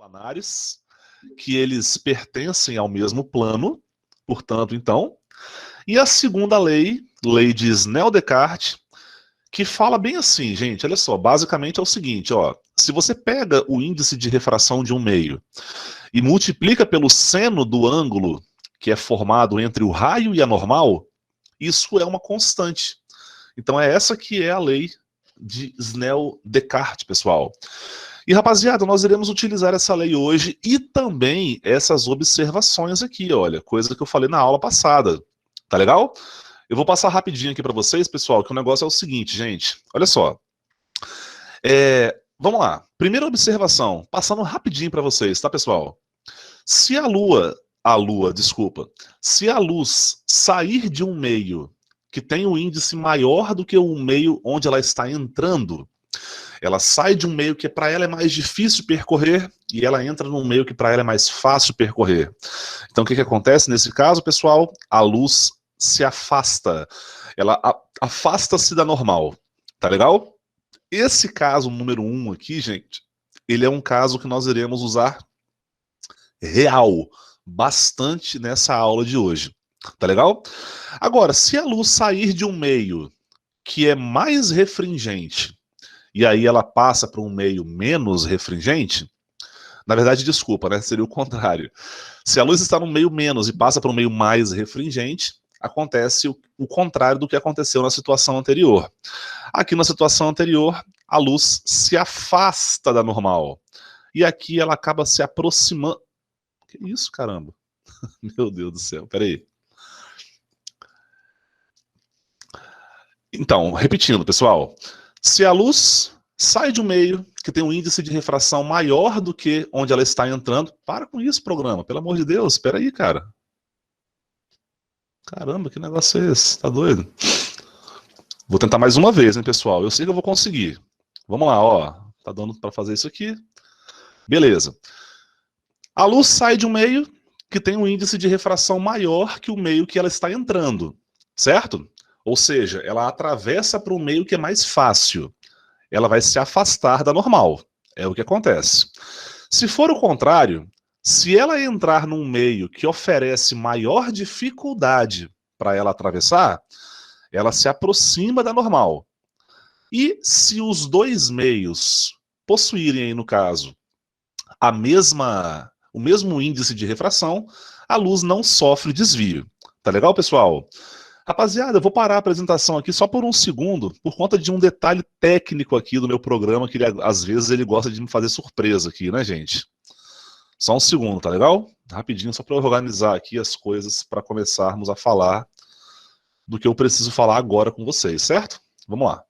planários, que eles pertencem ao mesmo plano, portanto, então. E a segunda lei, lei de Snell-Descartes, que fala bem assim, gente, olha só, basicamente é o seguinte, ó, se você pega o índice de refração de um meio e multiplica pelo seno do ângulo que é formado entre o raio e a normal, isso é uma constante. Então é essa que é a lei de Snell-Descartes, pessoal. E, rapaziada, nós iremos utilizar essa lei hoje e também essas observações aqui, olha, coisa que eu falei na aula passada, tá legal? Eu vou passar rapidinho aqui para vocês, pessoal, que o negócio é o seguinte, gente, olha só. Vamos lá, primeira observação, passando rapidinho para vocês, tá, pessoal? Se se a luz sair de um meio que tem um índice maior do que o meio onde ela está entrando, ela sai de um meio que para ela é mais difícil percorrer e ela entra num meio que para ela é mais fácil percorrer. Então o que acontece nesse caso, pessoal? A luz se afasta. Ela afasta-se da normal. Tá legal? Esse caso número 1 aqui, gente, ele é um caso que nós iremos usar real, bastante nessa aula de hoje. Tá legal? Agora, se a luz sair de um meio que é mais refringente e aí ela passa para um meio menos refringente, na verdade, desculpa, né? Seria o contrário. Se a luz está no meio menos e passa para um meio mais refringente, acontece o contrário do que aconteceu na situação anterior. Aqui na situação anterior, a luz se afasta da normal. E aqui ela acaba se aproximando. Que isso, caramba? Meu Deus do céu, peraí. Então, repetindo, pessoal. Se a luz sai de um meio que tem um índice de refração maior do que onde ela está entrando, para com isso, programa, pelo amor de Deus, espera aí, cara. Caramba, que negócio é esse? Tá doido? Vou tentar mais uma vez, hein, pessoal? Eu sei que eu vou conseguir. Vamos lá, ó. Tá dando para fazer isso aqui. Beleza. A luz sai de um meio que tem um índice de refração maior que o meio que ela está entrando, certo? Ou seja, ela atravessa para um meio que é mais fácil. Ela vai se afastar da normal. É o que acontece. Se for o contrário, se ela entrar num meio que oferece maior dificuldade para ela atravessar, ela se aproxima da normal. E se os dois meios possuírem, no caso, o mesmo índice de refração, a luz não sofre desvio. Tá legal, pessoal? Rapaziada, eu vou parar a apresentação aqui só por um segundo, por conta de um detalhe técnico aqui do meu programa, que às vezes ele gosta de me fazer surpresa aqui, né, gente? Só um segundo, tá legal? Rapidinho, só para eu organizar aqui as coisas para começarmos a falar do que eu preciso falar agora com vocês, certo? Vamos lá.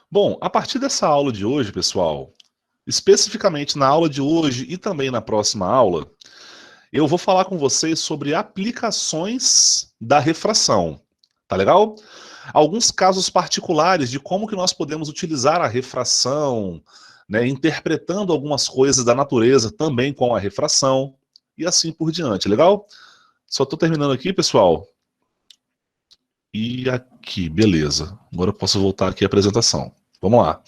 Bom, a partir dessa aula de hoje, pessoal, especificamente na aula de hoje e também na próxima aula, eu vou falar com vocês sobre aplicações da refração, tá legal? Alguns casos particulares de como que nós podemos utilizar a refração, né, interpretando algumas coisas da natureza também com a refração e assim por diante, legal? Só estou terminando aqui, pessoal. E aqui, beleza. Agora eu posso voltar aqui à apresentação. Vamos lá.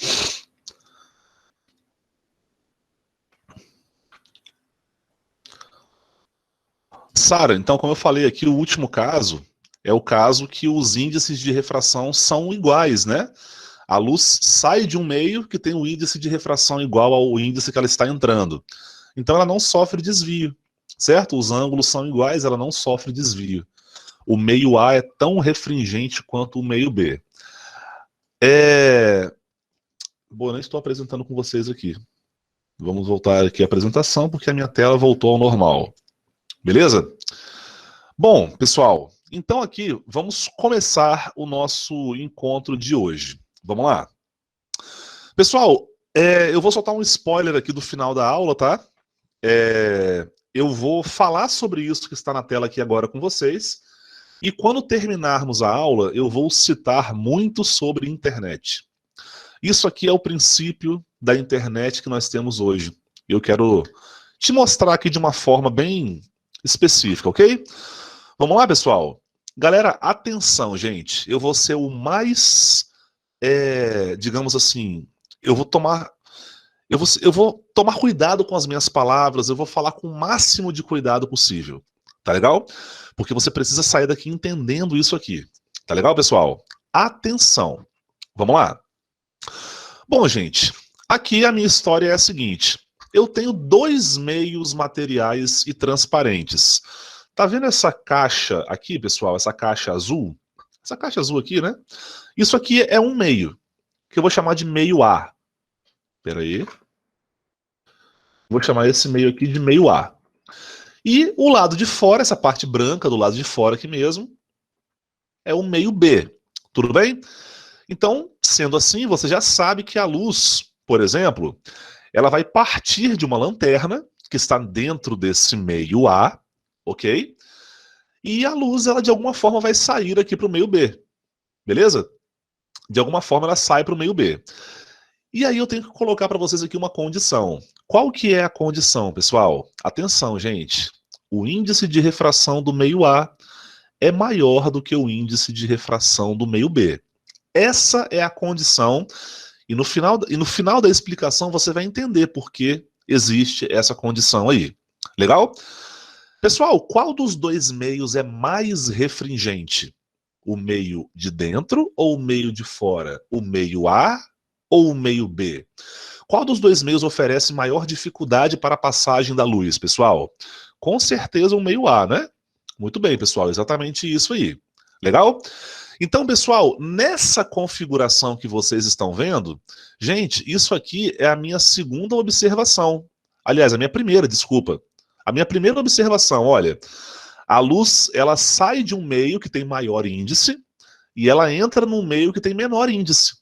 Sara, então, como eu falei aqui, o último caso é o caso que os índices de refração são iguais, né? A luz sai de um meio que tem um índice de refração igual ao índice que ela está entrando. Então ela não sofre desvio, certo? Os ângulos são iguais, ela não sofre desvio. O meio A é tão refringente quanto o meio B. Bom, eu nem estou apresentando com vocês aqui. Vamos voltar aqui à apresentação, porque a minha tela voltou ao normal. Beleza? Bom, pessoal, então aqui vamos começar o nosso encontro de hoje. Vamos lá. Pessoal, eu vou soltar um spoiler aqui do final da aula, tá? Eu vou falar sobre isso que está na tela aqui agora com vocês. E quando terminarmos a aula, eu vou citar muito sobre internet. Isso aqui é o princípio da internet que nós temos hoje. Eu quero te mostrar aqui de uma forma bem específica, ok? Vamos lá, pessoal? Galera, atenção, gente. Eu vou ser o mais digamos assim, eu vou tomar cuidado com as minhas palavras, eu vou falar com o máximo de cuidado possível. Tá legal? Porque você precisa sair daqui entendendo isso aqui. Tá legal, pessoal? Atenção. Vamos lá. Bom, gente, aqui a minha história é a seguinte. Eu tenho dois meios materiais e transparentes. Tá vendo essa caixa aqui, pessoal? Essa caixa azul? Essa caixa azul aqui, né? Isso aqui é um meio, que eu vou chamar de meio A. Espera aí. Vou chamar esse meio aqui de meio A. E o lado de fora, essa parte branca do lado de fora aqui mesmo, é o meio B. Tudo bem? Então, sendo assim, você já sabe que a luz, por exemplo, ela vai partir de uma lanterna que está dentro desse meio A, ok? E a luz, ela de alguma forma vai sair aqui para o meio B, beleza? De alguma forma ela sai para o meio B. E aí eu tenho que colocar para vocês aqui uma condição. Qual que é a condição, pessoal? Atenção, gente. O índice de refração do meio A é maior do que o índice de refração do meio B. Essa é a condição, e no final da explicação você vai entender por que existe essa condição aí. Legal? Pessoal, qual dos dois meios é mais refringente? O meio de dentro ou o meio de fora? O meio A ou o meio B? Qual dos dois meios oferece maior dificuldade para a passagem da luz, pessoal? Com certeza o meio A, né? Muito bem, pessoal, exatamente isso aí. Legal? Então, pessoal, nessa configuração que vocês estão vendo, gente, isso aqui é a minha segunda observação. Aliás, a minha primeira, desculpa. A minha primeira observação, olha, a luz, ela sai de um meio que tem maior índice e ela entra num meio que tem menor índice.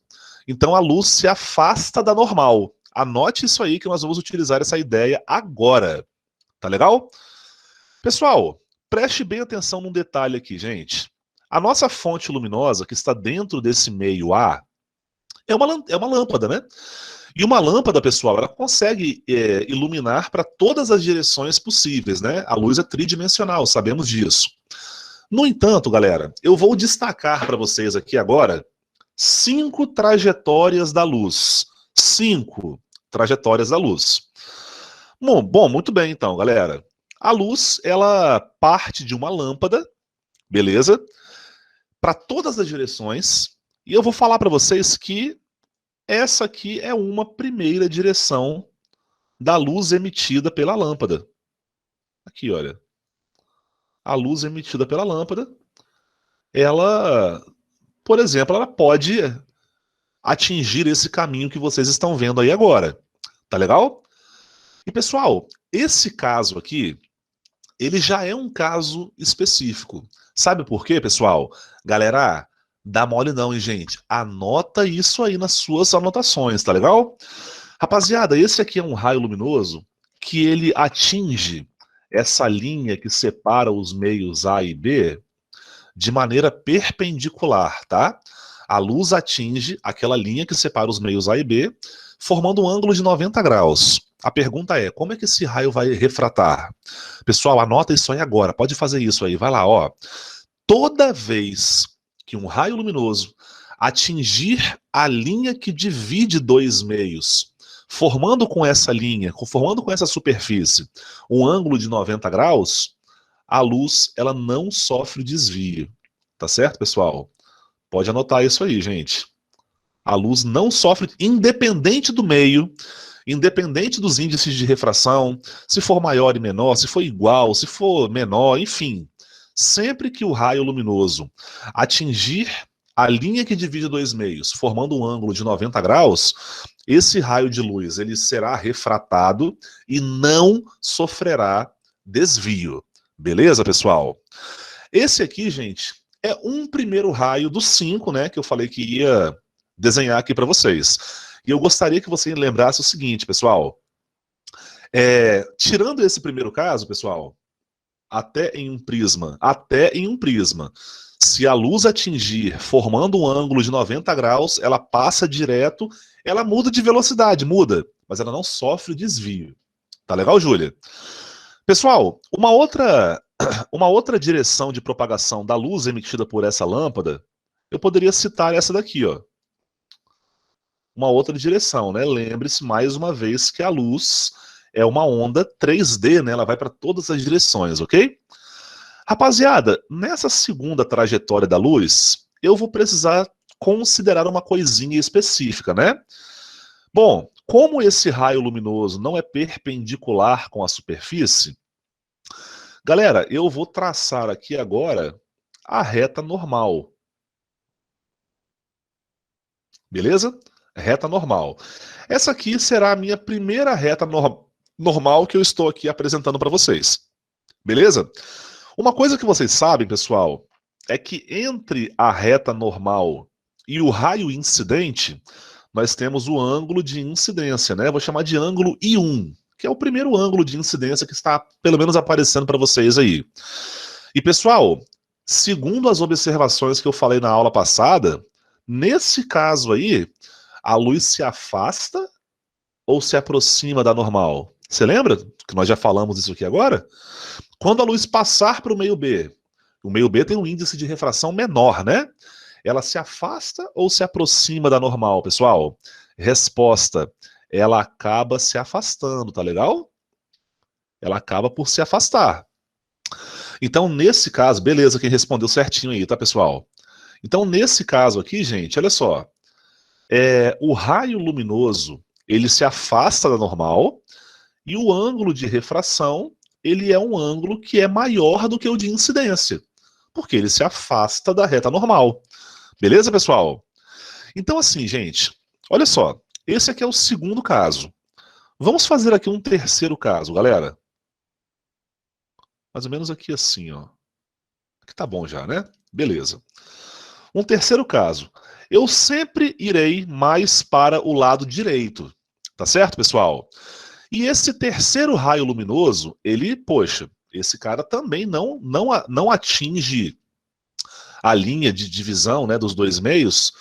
Então, a luz se afasta da normal. Anote isso aí que nós vamos utilizar essa ideia agora. Tá legal? Pessoal, preste bem atenção num detalhe aqui, gente. A nossa fonte luminosa, que está dentro desse meio A, é uma lâmpada, né? E uma lâmpada, pessoal, ela consegue iluminar para todas as direções possíveis, né? A luz é tridimensional, sabemos disso. No entanto, galera, eu vou destacar para vocês aqui agora 5 trajetórias da luz. 5 trajetórias da luz. Bom, muito bem então, galera. A luz, ela parte de uma lâmpada, beleza? Para todas as direções. E eu vou falar para vocês que essa aqui é uma primeira direção da luz emitida pela lâmpada. Aqui, olha. A luz emitida pela lâmpada, ela, por exemplo, ela pode atingir esse caminho que vocês estão vendo aí agora. Tá legal? E, pessoal, esse caso aqui, ele já é um caso específico. Sabe por quê, pessoal? Galera, dá mole não, hein, gente? Anota isso aí nas suas anotações, tá legal? Rapaziada, esse aqui é um raio luminoso que ele atinge essa linha que separa os meios A e B de maneira perpendicular, tá? A luz atinge aquela linha que separa os meios A e B, formando um ângulo de 90 graus. A pergunta é, como é que esse raio vai refratar? Pessoal, anota isso aí agora, pode fazer isso aí, vai lá, ó. Toda vez que um raio luminoso atingir a linha que divide dois meios, formando com essa linha, formando com essa superfície, um ângulo de 90 graus, a luz ela não sofre desvio. Tá certo, pessoal? Pode anotar isso aí, gente. A luz não sofre, independente do meio, independente dos índices de refração, se for maior e menor, se for igual, se for menor, enfim. Sempre que o raio luminoso atingir a linha que divide dois meios, formando um ângulo de 90 graus, esse raio de luz ele será refratado e não sofrerá desvio. Beleza, pessoal? Esse aqui, gente, é um primeiro raio dos 5, né, que eu falei que ia desenhar aqui para vocês. E eu gostaria que você lembrasse o seguinte, pessoal. Tirando esse primeiro caso, pessoal, até em um prisma, se a luz atingir, formando um ângulo de 90 graus, ela passa direto, ela muda de velocidade, mas ela não sofre desvio. Tá legal, Júlia? Pessoal, uma outra direção de propagação da luz emitida por essa lâmpada, eu poderia citar essa daqui, ó. uma outra direção, né? Lembre-se mais uma vez que a luz é uma onda 3D, né? Ela vai para todas as direções, ok? Rapaziada, nessa segunda trajetória da luz, eu vou precisar considerar uma coisinha específica, né? Bom, como esse raio luminoso não é perpendicular com a superfície, galera, eu vou traçar aqui agora a reta normal, beleza? Reta normal. Essa aqui será a minha primeira reta normal que eu estou aqui apresentando para vocês, beleza? Uma coisa que vocês sabem, pessoal, é que entre a reta normal e o raio incidente, nós temos o ângulo de incidência, né? Eu vou chamar de ângulo I1, que é o primeiro ângulo de incidência que está, pelo menos, aparecendo para vocês aí. E, pessoal, segundo as observações que eu falei na aula passada, nesse caso aí, a luz se afasta ou se aproxima da normal? Você lembra que nós já falamos isso aqui agora? Quando a luz passar para o meio B tem um índice de refração menor, né? Ela se afasta ou se aproxima da normal, pessoal? Resposta, ela acaba se afastando, tá legal? Ela acaba por se afastar. Então, nesse caso, beleza, quem respondeu certinho aí, tá, pessoal? Então, nesse caso aqui, gente, olha só. O raio luminoso, ele se afasta da normal e o ângulo de refração, ele é um ângulo que é maior do que o de incidência, porque ele se afasta da reta normal. Beleza, pessoal? Então, assim, gente, olha só. Esse aqui é o segundo caso. Vamos fazer aqui um terceiro caso, galera. Mais ou menos aqui assim, ó. Aqui tá bom já, né? Beleza. Um terceiro caso. Eu sempre irei mais para o lado direito. Tá certo, pessoal? E esse terceiro raio luminoso, ele, poxa, esse cara também não atinge a linha de divisão, né, dos dois meios,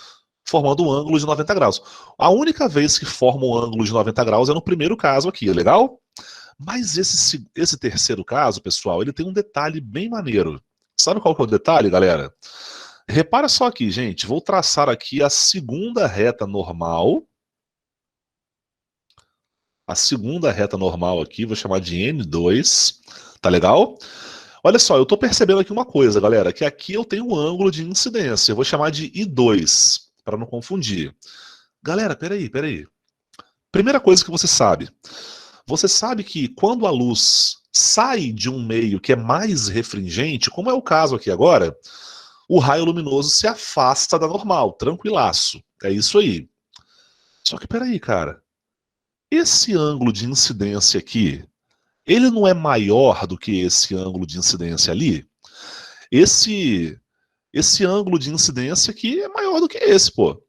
formando um ângulo de 90 graus. A única vez que forma um ângulo de 90 graus é no primeiro caso aqui, legal? Mas esse terceiro caso, pessoal, ele tem um detalhe bem maneiro. Sabe qual que é o detalhe, galera? Repara só aqui, gente. Vou traçar aqui a segunda reta normal. A segunda reta normal aqui, vou chamar de N2. Tá legal? Olha só, eu tô percebendo aqui uma coisa, galera, que aqui eu tenho um ângulo de incidência. Eu vou chamar de I2, para não confundir. Galera, peraí. Primeira coisa que você sabe que quando a luz sai de um meio que é mais refringente, como é o caso aqui agora, o raio luminoso se afasta da normal, tranquilaço. É isso aí. Só que peraí, cara. Esse ângulo de incidência aqui, ele não é maior do que esse ângulo de incidência ali? Esse esse ângulo de incidência aqui é maior do que esse, pô.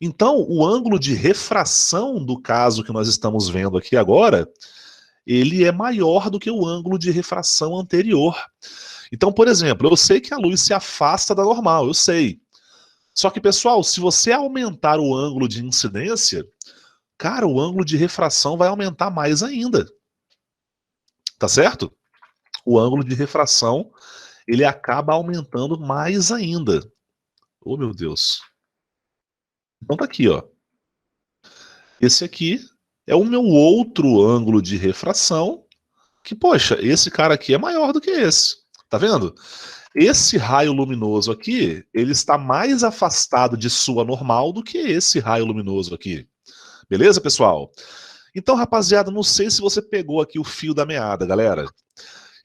Então, o ângulo de refração do caso que nós estamos vendo aqui agora, ele é maior do que o ângulo de refração anterior. Então, por exemplo, eu sei que a luz se afasta da normal, eu sei. Só que, pessoal, se você aumentar o ângulo de incidência, cara, o ângulo de refração vai aumentar mais ainda. Tá certo? O ângulo de refração, ele acaba aumentando mais ainda. Oh, meu Deus. Então tá aqui, ó. Esse aqui é o meu outro ângulo de refração, que, poxa, esse cara aqui é maior do que esse. Tá vendo? Esse raio luminoso aqui, ele está mais afastado de sua normal do que esse raio luminoso aqui. Beleza, pessoal? Então, rapaziada, não sei se você pegou aqui o fio da meada, galera.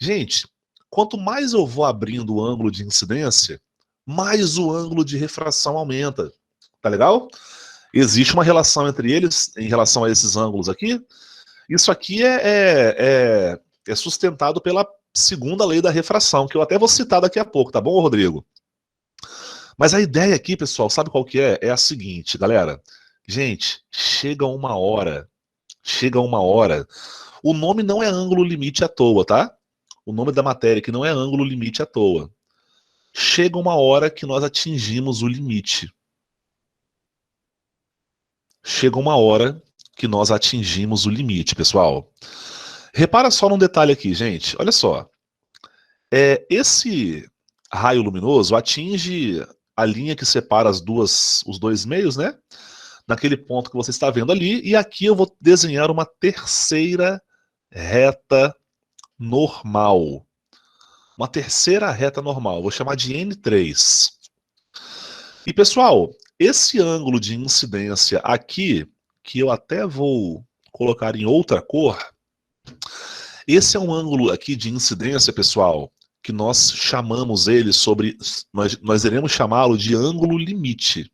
Gente, quanto mais eu vou abrindo o ângulo de incidência, mais o ângulo de refração aumenta. Tá legal? Existe uma relação entre eles em relação a esses ângulos aqui. Isso aqui é sustentado pela segunda lei da refração, que eu até vou citar daqui a pouco, tá bom, Rodrigo? Mas a ideia aqui, pessoal, sabe qual que é? É a seguinte, galera. Gente, chega uma hora. O nome não é ângulo limite à toa, tá? O nome da matéria aqui não é ângulo limite à toa. Chega uma hora que nós atingimos o limite. Chega uma hora que nós atingimos o limite, pessoal. Repara só num detalhe aqui, gente. Olha só. Esse raio luminoso atinge a linha que separa os dois meios, né? naquele ponto que você está vendo ali, e aqui eu vou desenhar uma terceira reta normal. Uma terceira reta normal, vou chamar de N3. E pessoal, esse ângulo de incidência aqui, que eu até vou colocar em outra cor, esse é um ângulo aqui de incidência, pessoal, que nós chamamos ele sobre, nós iremos chamá-lo de ângulo limite.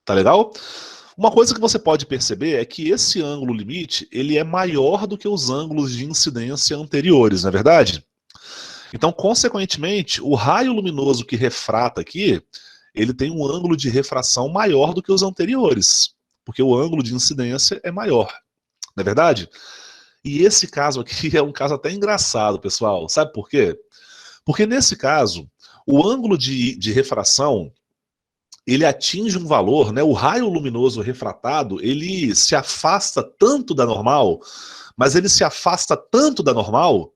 Tá legal? Uma coisa que você pode perceber é que esse ângulo limite, ele é maior do que os ângulos de incidência anteriores, não é verdade? Então, consequentemente, o raio luminoso que refrata aqui, ele tem um ângulo de refração maior do que os anteriores, porque o ângulo de incidência é maior, não é verdade? E esse caso aqui é um caso até engraçado, pessoal. Sabe por quê? Porque nesse caso, o ângulo de refração, ele atinge um valor, né? O raio luminoso refratado, ele se afasta tanto da normal, mas ele se afasta tanto da normal,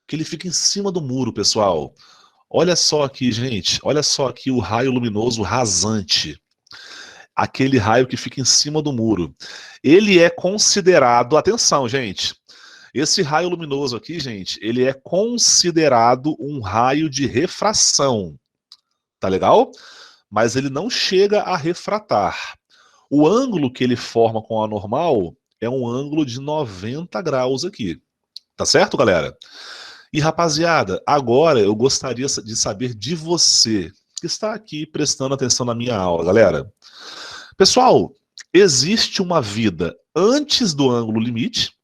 que ele fica em cima do muro, pessoal. Olha só aqui, gente. Olha só aqui o raio luminoso rasante. Aquele raio que fica em cima do muro. Ele é considerado, atenção, gente. Esse raio luminoso aqui, gente, ele é considerado um raio de refração. Tá legal? Mas ele não chega a refratar. O ângulo que ele forma com a normal é um ângulo de 90 graus aqui. Tá certo, galera? E rapaziada, agora eu gostaria de saber de você que está aqui prestando atenção na minha aula, galera. Pessoal, existe uma vida antes do ângulo limite,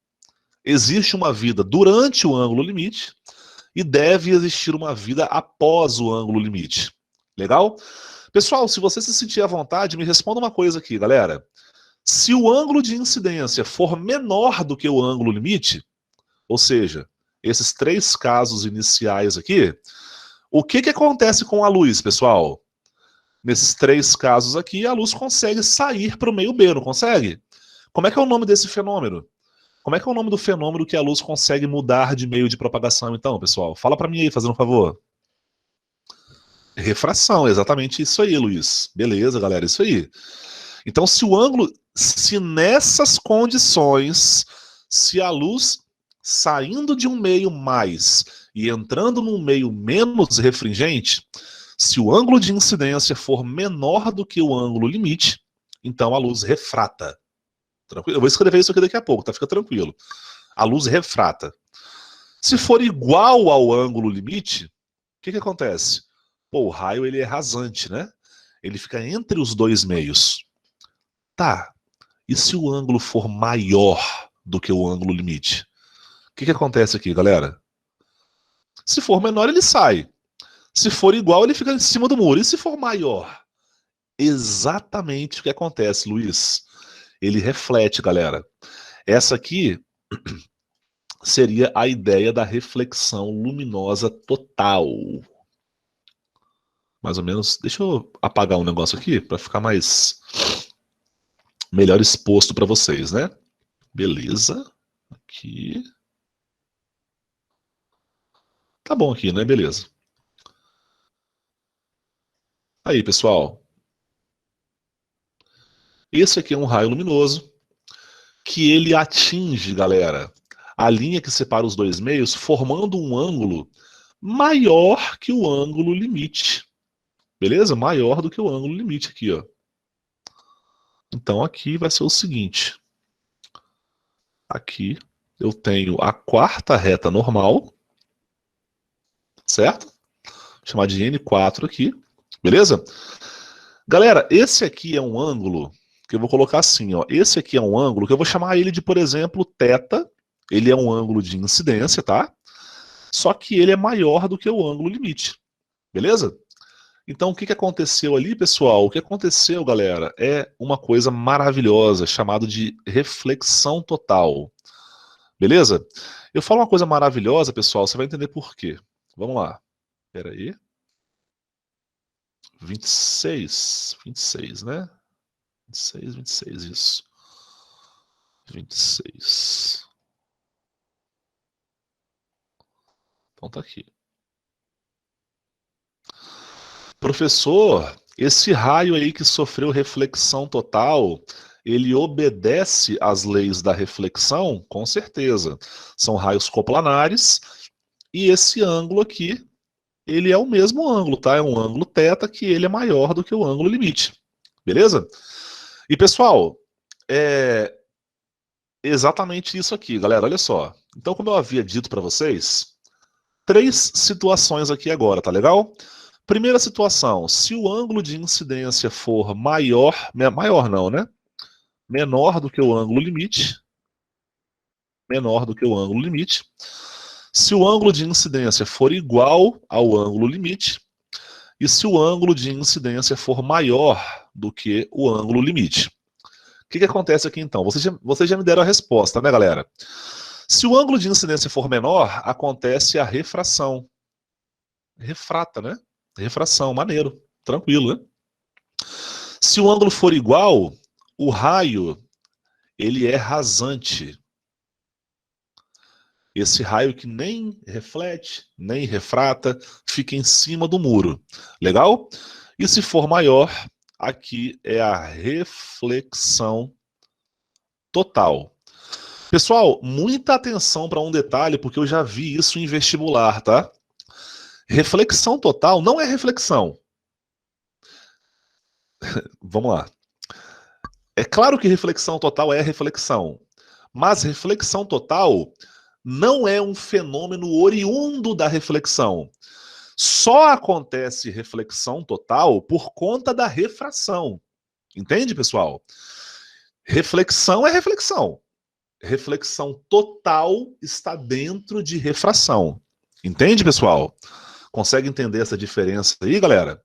existe uma vida durante o ângulo limite e deve existir uma vida após o ângulo limite. Legal? Pessoal, se você se sentir à vontade, me responda uma coisa aqui, galera. Se o ângulo de incidência for menor do que o ângulo limite, ou seja, esses três casos iniciais aqui, o que que acontece com a luz, pessoal? Nesses três casos aqui, a luz consegue sair para o meio B, não consegue? Como é que é o nome desse fenômeno? Como é que é o nome do fenômeno que a luz consegue mudar de meio de propagação, então, pessoal? Fala para mim aí, fazendo um favor. Refração, exatamente isso aí, Luiz. Beleza, galera, isso aí. Então, se o ângulo, se nessas condições, se a luz saindo de um meio mais e entrando num meio menos refringente, se o ângulo de incidência for menor do que o ângulo limite, então a luz refrata. Tranquilo? Eu vou escrever isso aqui daqui a pouco, tá? Fica tranquilo. A luz refrata. Se for igual ao ângulo limite, o que que acontece? Pô, o raio ele é rasante, né? Ele fica entre os dois meios. Tá, e se o ângulo for maior do que o ângulo limite? O que que acontece aqui, galera? Se for menor, ele sai. Se for igual, ele fica em cima do muro. E se for maior? Exatamente o que acontece, Luiz. Ele reflete, galera. Essa aqui seria a ideia da reflexão luminosa total. Mais ou menos. Deixa eu apagar um negócio aqui para ficar mais melhor exposto para vocês, né? Beleza. Aqui. Tá bom aqui, né? Beleza. Aí, pessoal. Esse aqui é um raio luminoso que ele atinge, galera, a linha que separa os dois meios, formando um ângulo maior que o ângulo limite. Beleza? Maior do que o ângulo limite aqui, ó. Então aqui vai ser o seguinte. Aqui eu tenho a quarta reta normal, certo? Vou chamar de N4 aqui, beleza? Galera, esse aqui é um ângulo que eu vou colocar assim, ó. Esse aqui é um ângulo que eu vou chamar ele de, por exemplo, θ. Ele é um ângulo de incidência, tá? Só que ele é maior do que o ângulo limite, beleza? Então, o que que aconteceu ali, pessoal? O que aconteceu, galera, é uma coisa maravilhosa, chamada de reflexão total, beleza? Eu falo uma coisa maravilhosa, pessoal, você vai entender por quê. Vamos lá. Espera aí. 26, né? 26, isso. 26. Então tá aqui. Professor, esse raio aí que sofreu reflexão total, ele obedece às leis da reflexão? Com certeza. São raios coplanares, e esse ângulo aqui, ele é o mesmo ângulo, tá? É um ângulo θ que ele é maior do que o ângulo limite. Beleza? E pessoal, é exatamente isso aqui, galera. Olha só. Então, como eu havia dito para vocês, 3 situações aqui agora, tá legal? Primeira situação, se o ângulo de incidência for maior, maior não, né? Menor do que o ângulo limite, menor do que o ângulo limite. Se o ângulo de incidência for igual ao ângulo limite, e se o ângulo de incidência for maior do que o ângulo limite. O que acontece aqui então? Vocês já me deram a resposta, né, galera? Se o ângulo de incidência for menor, acontece a refração. Refrata, né? Refração, maneiro, tranquilo, né? Se o ângulo for igual, o raio ele é rasante. Esse raio que nem reflete, nem refrata, fica em cima do muro. Legal? E se for maior, aqui é a reflexão total. Pessoal, muita atenção para um detalhe, porque eu já vi isso em vestibular, tá? Reflexão total não é reflexão. Vamos lá. É claro que reflexão total é reflexão, mas reflexão total não é um fenômeno oriundo da reflexão. Só acontece reflexão total por conta da refração. Entende, pessoal? Reflexão é reflexão. Reflexão total está dentro de refração. Entende, pessoal? Consegue entender essa diferença aí, galera?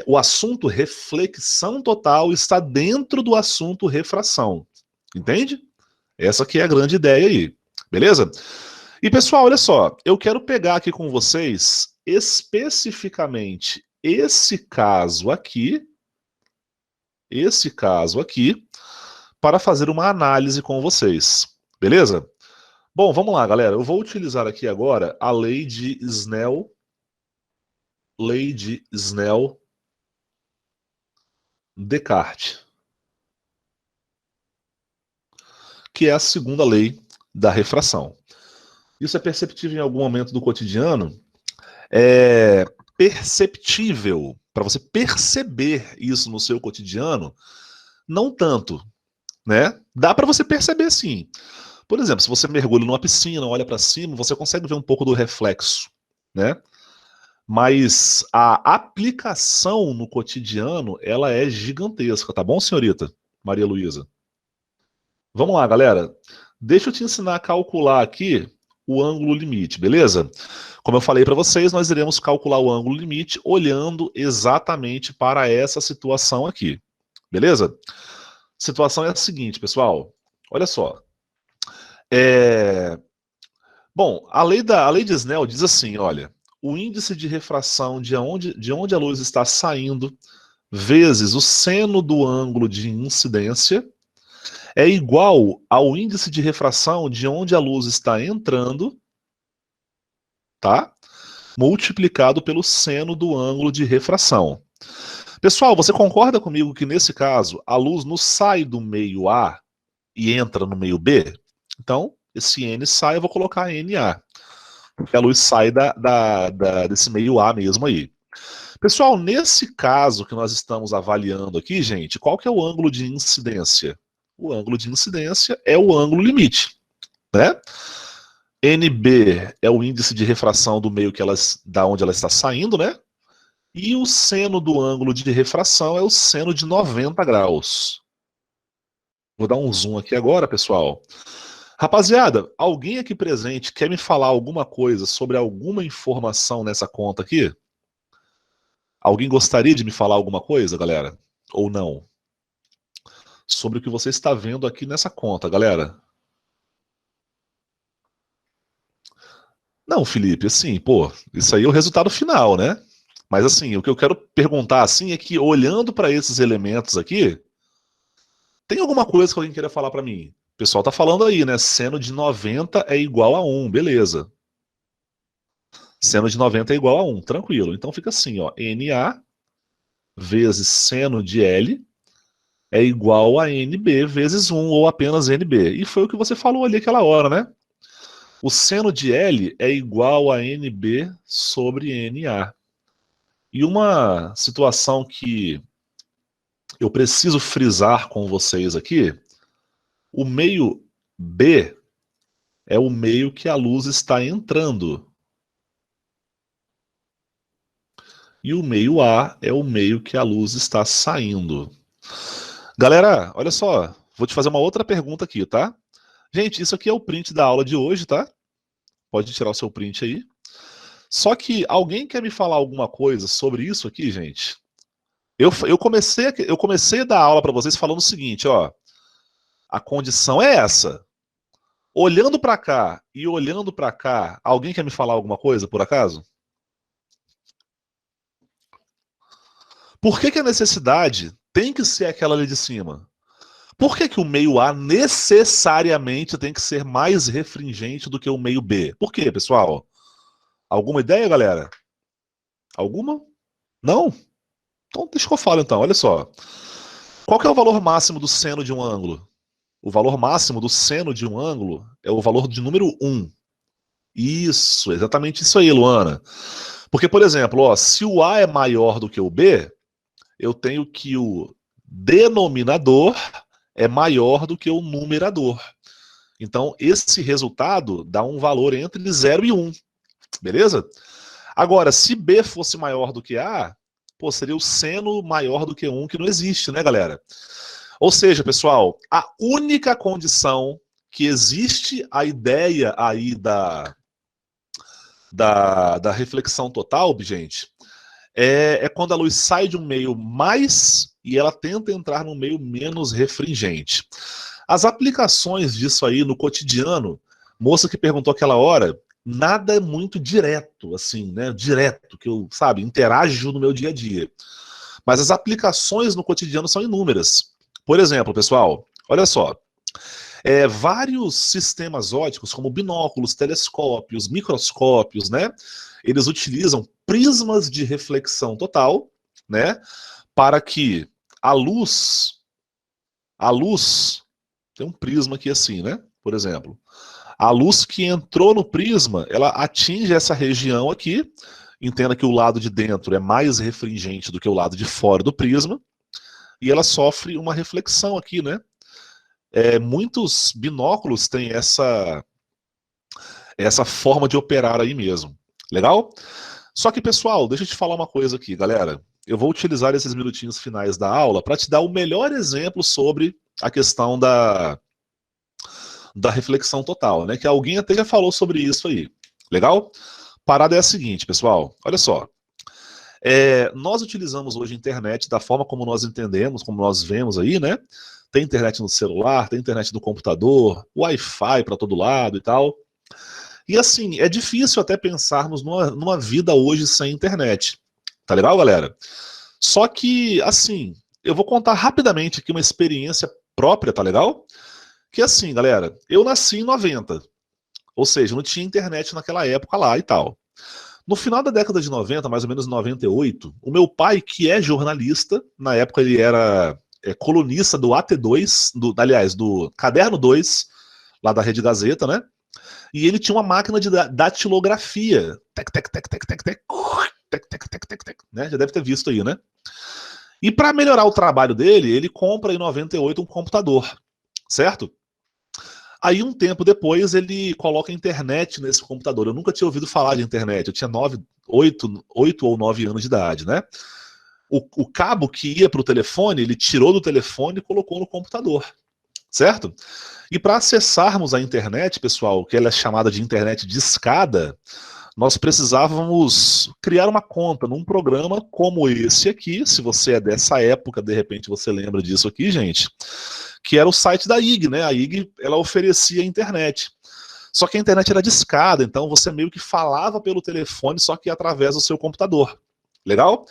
O assunto reflexão total está dentro do assunto refração. Entende? Essa aqui é a grande ideia aí. Beleza? E pessoal, olha só, eu quero pegar aqui com vocês especificamente esse caso aqui, para fazer uma análise com vocês. Beleza? Bom, vamos lá, galera. Eu vou utilizar aqui agora a lei de Snell, Descartes, que é a segunda lei da refração. Isso é perceptível em algum momento do cotidiano? É perceptível para você perceber isso no seu cotidiano? Não tanto, né? Dá para você perceber sim. Por exemplo, se você mergulha numa piscina, olha para cima, você consegue ver um pouco do reflexo, né? Mas a aplicação no cotidiano, ela é gigantesca, tá bom, senhorita Maria Luísa? Vamos lá, galera. Deixa eu te ensinar a calcular aqui o ângulo limite, beleza? Como eu falei para vocês, nós iremos calcular o ângulo limite olhando exatamente para essa situação aqui, beleza? A situação é a seguinte, pessoal. Olha só. Bom, a lei de Snell diz assim, olha, o índice de refração de onde a luz está saindo vezes o seno do ângulo de incidência é igual ao índice de refração de onde a luz está entrando, tá? Multiplicado pelo seno do ângulo de refração. Pessoal, você concorda comigo que nesse caso a luz não sai do meio A e entra no meio B? Então, esse N sai, eu vou colocar NA. Porque a luz sai desse meio A mesmo aí. Pessoal, nesse caso que nós estamos avaliando aqui, gente, qual que é o ângulo de incidência? O ângulo de incidência é o ângulo limite, né? NB é o índice de refração do meio da onde ela está saindo, né? E o seno do ângulo de refração é o seno de 90 graus. Vou dar um zoom aqui agora, pessoal. Rapaziada, alguém aqui presente quer me falar alguma coisa sobre alguma informação nessa conta aqui? Alguém gostaria de me falar alguma coisa, galera? Ou não? Sobre o que você está vendo aqui nessa conta, galera. Não, Felipe, assim, pô, isso aí é o resultado final, né? Mas assim, o que eu quero perguntar assim é que olhando para esses elementos aqui, tem alguma coisa que alguém queira falar para mim? O pessoal tá falando aí, né? Seno de 90 é igual a 1, beleza. Seno de 90 é igual a 1, tranquilo. Então fica assim, ó, NA vezes seno de L é igual a NB vezes 1, ou apenas NB. E foi o que você falou ali aquela hora, né? O seno de L é igual a NB sobre NA. E uma situação que eu preciso frisar com vocês aqui, o meio B é o meio que a luz está entrando. E o meio A é o meio que a luz está saindo. Galera, olha só, vou te fazer uma outra pergunta aqui, tá? Gente, isso aqui é o print da aula de hoje, tá? Pode tirar o seu print aí. Só que alguém quer me falar alguma coisa sobre isso aqui, gente? Eu comecei a dar aula para vocês falando o seguinte, ó. A condição é essa. Olhando para cá e olhando para cá, alguém quer me falar alguma coisa, por acaso? Por que a necessidade tem que ser aquela ali de cima? Por que o meio A necessariamente tem que ser mais refringente do que o meio B? Por quê, pessoal? Alguma ideia, galera? Alguma? Não? Então deixa que eu falo então, olha só. Qual que é o valor máximo do seno de um ângulo? O valor máximo do seno de um ângulo é o valor de número 1. Isso, exatamente isso aí, Luana. Porque, por exemplo, ó, se o A é maior do que o B, eu tenho que o denominador é maior do que o numerador. Então, esse resultado dá um valor entre 0 e 1. Beleza? Agora, se B fosse maior do que A, pô, seria o seno maior do que 1, que não existe, né, galera? Ou seja, pessoal, a única condição que existe a ideia aí da reflexão total, gente, é quando a luz sai de um meio mais e ela tenta entrar num meio menos refringente. As aplicações disso aí no cotidiano, moça que perguntou aquela hora, nada é muito direto, assim, né? Direto, que eu, sabe, interajo no meu dia a dia. Mas as aplicações no cotidiano são inúmeras. Por exemplo, pessoal, olha só. Vários sistemas ópticos, como binóculos, telescópios, microscópios, né? Eles utilizam prismas de reflexão total, né? Para que a luz, tem um prisma aqui assim, né? Por exemplo, a luz que entrou no prisma, ela atinge essa região aqui. Entenda que o lado de dentro é mais refringente do que o lado de fora do prisma. E ela sofre uma reflexão aqui, né? Muitos binóculos têm essa forma de operar aí mesmo. Legal? Só que, pessoal, deixa eu te falar uma coisa aqui, galera. Eu vou utilizar esses minutinhos finais da aula para te dar o melhor exemplo sobre a questão da reflexão total, né? Que alguém até já falou sobre isso aí. Legal? Parada é a seguinte, pessoal. Olha só. Nós utilizamos hoje a internet da forma como nós entendemos, como nós vemos aí, né? Tem internet no celular, tem internet no computador, Wi-Fi para todo lado e tal. E assim, é difícil até pensarmos numa vida hoje sem internet. Tá legal, galera? Só que, assim, eu vou contar rapidamente aqui uma experiência própria, tá legal? Que assim, galera, eu nasci em 90, ou seja, não tinha internet naquela época lá e tal. No final da década de 90, mais ou menos 98, o meu pai, que é jornalista, na época ele era colunista do AT2, aliás, do Caderno 2, lá da Rede Gazeta, né? E ele tinha uma máquina de datilografia. Tec, tec, tec, tec, tec, tec, tec, tec, tec, tec, tec, né? Já deve ter visto aí, né? E para melhorar o trabalho dele, ele compra em 98 um computador, certo? Aí um tempo depois ele coloca a internet nesse computador. Eu nunca tinha ouvido falar de internet. Eu tinha 8 ou 9 anos de idade, né? O cabo que ia para o telefone, ele tirou do telefone e colocou no computador, certo? E para acessarmos a internet, pessoal, que ela é chamada de internet discada, nós precisávamos criar uma conta num programa como esse aqui. Se você é dessa época, de repente você lembra disso aqui, gente, que era o site da IG, né? A IG, ela oferecia a internet. Só que a internet era discada, então você meio que falava pelo telefone, só que através do seu computador. Legal?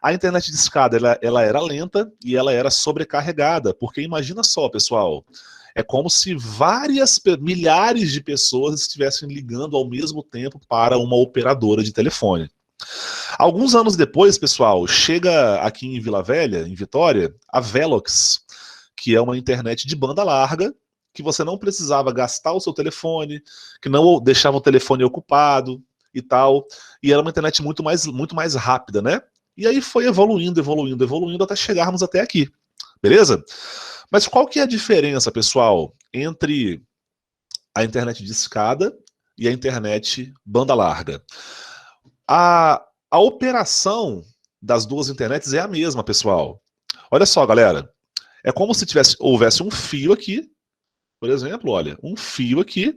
A internet discada, ela era lenta e ela era sobrecarregada, porque imagina só, pessoal, é como se milhares de pessoas estivessem ligando ao mesmo tempo para uma operadora de telefone. Alguns anos depois, pessoal, chega aqui em Vila Velha, em Vitória, a Velox, que é uma internet de banda larga, que você não precisava gastar o seu telefone, que não deixava o telefone ocupado e tal, e era uma internet muito mais rápida, né? E aí foi evoluindo, evoluindo, evoluindo até chegarmos até aqui, beleza? Mas qual que é a diferença, pessoal, entre a internet de escada e a internet banda larga? A operação das duas internets é a mesma, pessoal. Olha só, galera. É como se houvesse um fio aqui, por exemplo, olha, um fio aqui,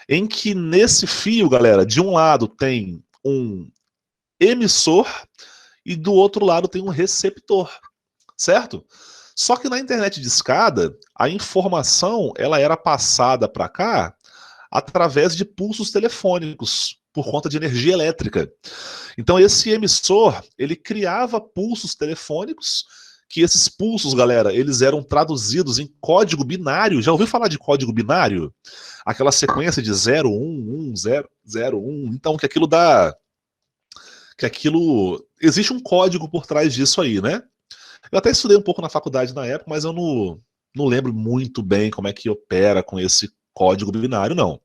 em que nesse fio, galera, de um lado tem um emissor e do outro lado tem um receptor, certo? Só que na internet de escada, a informação ela era passada para cá através de pulsos telefônicos, por conta de energia elétrica. Então esse emissor, ele criava pulsos telefônicos, que esses pulsos, galera, eles eram traduzidos em código binário. Já ouviu falar de código binário? Aquela sequência de 0, 1, 1, 0, 0, 1. Então que aquilo dá... que aquilo... existe um código por trás disso aí, né? Eu até estudei um pouco na faculdade na época, mas eu não lembro muito bem como é que opera com esse código binário, não.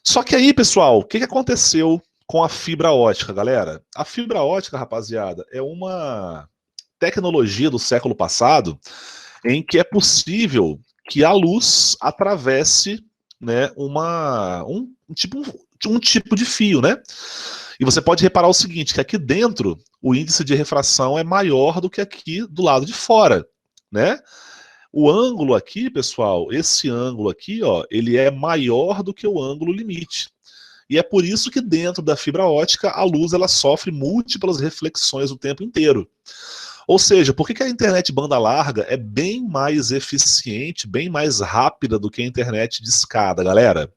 Só que aí, pessoal, o que aconteceu com a fibra ótica, galera? A fibra ótica, rapaziada, é uma tecnologia do século passado em que é possível que a luz atravesse, né, um tipo de fio, né? E você pode reparar o seguinte, que aqui dentro o índice de refração é maior do que aqui do lado de fora, né? O ângulo aqui, pessoal, esse ângulo aqui, ó, ele é maior do que o ângulo limite. E é por isso que dentro da fibra ótica a luz ela sofre múltiplas reflexões o tempo inteiro. Ou seja, por que a internet banda larga é bem mais eficiente, bem mais rápida do que a internet de escada, galera?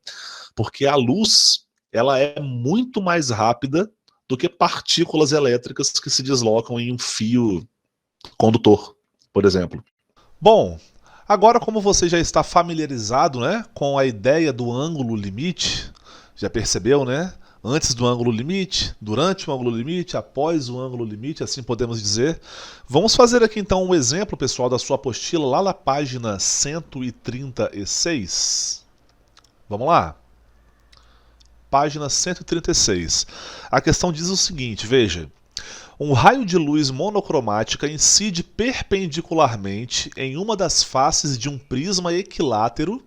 Porque a luz ela é muito mais rápida do que partículas elétricas que se deslocam em um fio condutor, por exemplo. Bom, agora como você já está familiarizado, né, com a ideia do ângulo limite, já percebeu, né? Antes do ângulo limite, durante o ângulo limite, após o ângulo limite, assim podemos dizer. Vamos fazer aqui então um exemplo, pessoal, da sua apostila lá na página 136. Vamos lá? Página 136. A questão diz o seguinte, veja. Um raio de luz monocromática incide perpendicularmente em uma das faces de um prisma equilátero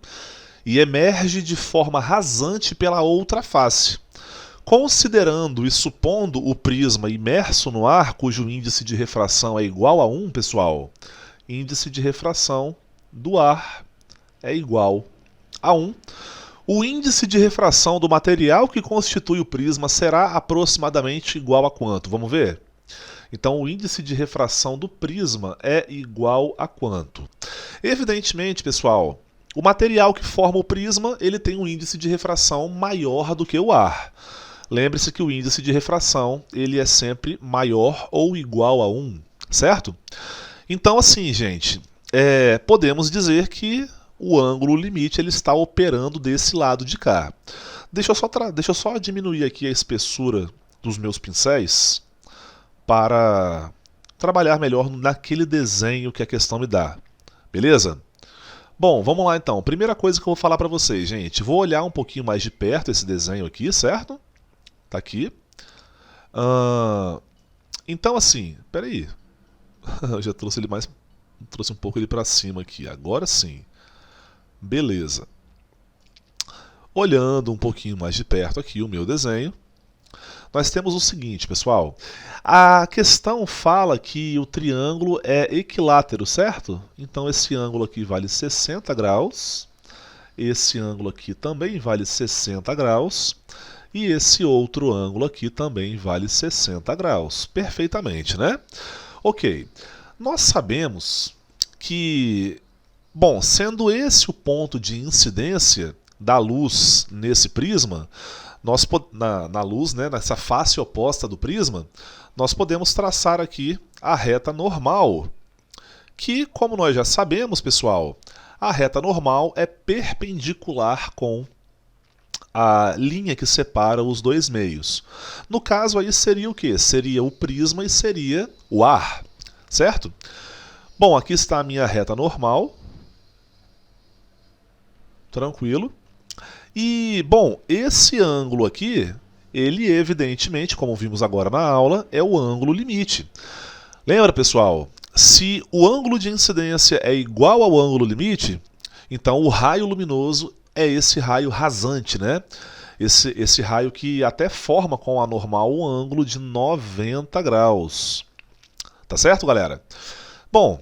e emerge de forma rasante pela outra face. Considerando e supondo o prisma imerso no ar, cujo índice de refração é igual a 1, pessoal, índice de refração do ar é igual a 1. O índice de refração do material que constitui o prisma será aproximadamente igual a quanto? Vamos ver? Então, o índice de refração do prisma é igual a quanto? Evidentemente, pessoal, o material que forma o prisma ele tem um índice de refração maior do que o ar. Lembre-se que o índice de refração ele é sempre maior ou igual a 1, certo? Então, assim, gente, podemos dizer que o ângulo limite ele está operando desse lado de cá. Deixa eu só diminuir aqui a espessura dos meus pincéis para trabalhar melhor naquele desenho que a questão me dá. Beleza? Bom, vamos lá então. Primeira coisa que eu vou falar para vocês, gente. Vou olhar um pouquinho mais de perto esse desenho aqui, certo? Tá aqui. Então assim, peraí. Eu já trouxe ele mais... trouxe um pouco ele para cima aqui. Agora sim. Beleza. Olhando um pouquinho mais de perto aqui o meu desenho, nós temos o seguinte, pessoal. A questão fala que o triângulo é equilátero, certo? Então esse ângulo aqui vale 60 graus. Esse ângulo aqui também vale 60 graus. E esse outro ângulo aqui também vale 60 graus. Perfeitamente, né? Ok. Nós sabemos que, bom, sendo esse o ponto de incidência da luz nesse prisma, na luz, né, nessa face oposta do prisma, nós podemos traçar aqui a reta normal, que, como nós já sabemos, pessoal, a reta normal é perpendicular com a linha que separa os dois meios. No caso aí seria o quê? Seria o prisma e seria o ar, certo? Bom, aqui está a minha reta normal. Tranquilo. E, bom, esse ângulo aqui, ele evidentemente, como vimos agora na aula, é o ângulo limite. Lembra, pessoal? Se o ângulo de incidência é igual ao ângulo limite, então o raio luminoso é esse raio rasante, né? Esse raio que até forma com a normal um ângulo de 90 graus. Tá certo, galera? Bom,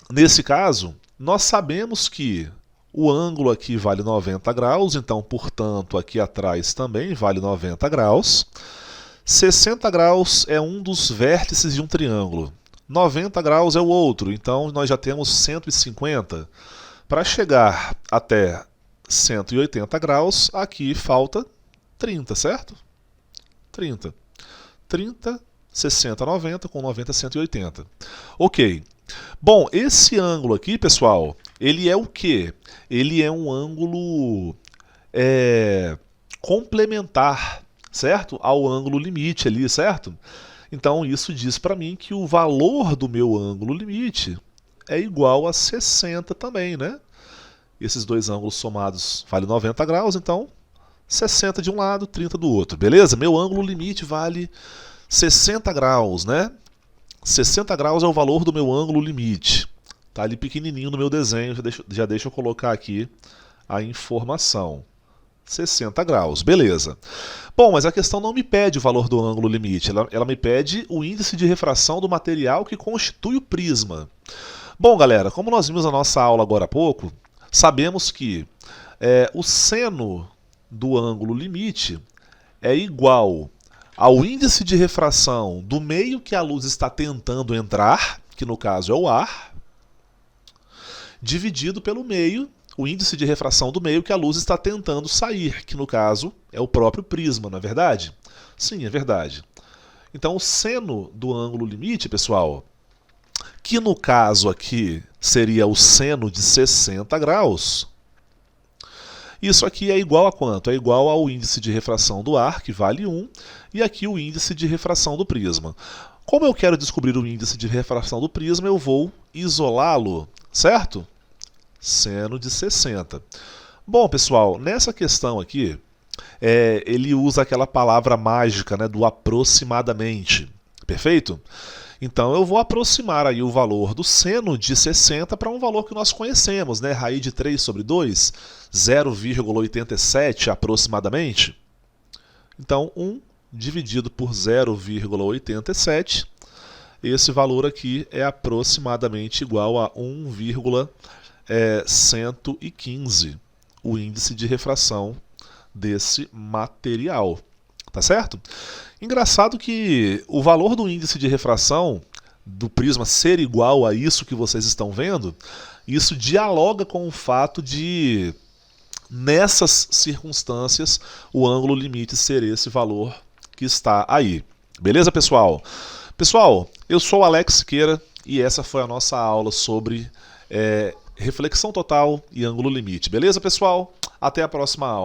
nesse caso, nós sabemos que o ângulo aqui vale 90 graus, então, portanto, aqui atrás também vale 90 graus. 60 graus é um dos vértices de um triângulo. 90 graus é o outro, então nós já temos 150. Para chegar até 180 graus, aqui falta 30, certo? 30. 30, 60, 90, com 90, 180. Ok. Bom, esse ângulo aqui, pessoal, ele é o quê? Ele é um ângulo complementar, certo? Ao ângulo limite ali, certo? Então isso diz para mim que o valor do meu ângulo limite é igual a 60 também, né? Esses dois ângulos somados valem 90 graus, então 60 de um lado, 30 do outro, beleza? Meu ângulo limite vale 60 graus, né? 60 graus é o valor do meu ângulo limite. Tá ali pequenininho no meu desenho, já deixa eu colocar aqui a informação. 60 graus, beleza. Bom, mas a questão não me pede o valor do ângulo limite, ela me pede o índice de refração do material que constitui o prisma. Bom, galera, como nós vimos na nossa aula agora há pouco, sabemos que o seno do ângulo limite é igual ao índice de refração do meio que a luz está tentando entrar, que no caso é o ar, dividido pelo meio, o índice de refração do meio que a luz está tentando sair, que no caso é o próprio prisma, não é verdade? Sim, é verdade. Então o seno do ângulo limite, pessoal, que no caso aqui seria o seno de 60 graus, isso aqui é igual a quanto? É igual ao índice de refração do ar, que vale 1, e aqui o índice de refração do prisma. Como eu quero descobrir o índice de refração do prisma, eu vou isolá-lo, certo? Seno de 60. Bom, pessoal, nessa questão aqui, ele usa aquela palavra mágica, né, do aproximadamente, perfeito? Então eu vou aproximar aí o valor do seno de 60 para um valor que nós conhecemos, né? Raiz de 3 sobre 2, 0,87 aproximadamente. Então 1 dividido por 0,87, esse valor aqui é aproximadamente igual a 1,115, o índice de refração desse material. Tá certo? Engraçado que o valor do índice de refração do prisma ser igual a isso que vocês estão vendo, isso dialoga com o fato de, nessas circunstâncias, o ângulo limite ser esse valor que está aí. Beleza, pessoal? Pessoal, eu sou o Alex Siqueira e essa foi a nossa aula sobre reflexão total e ângulo limite. Beleza, pessoal? Até a próxima aula.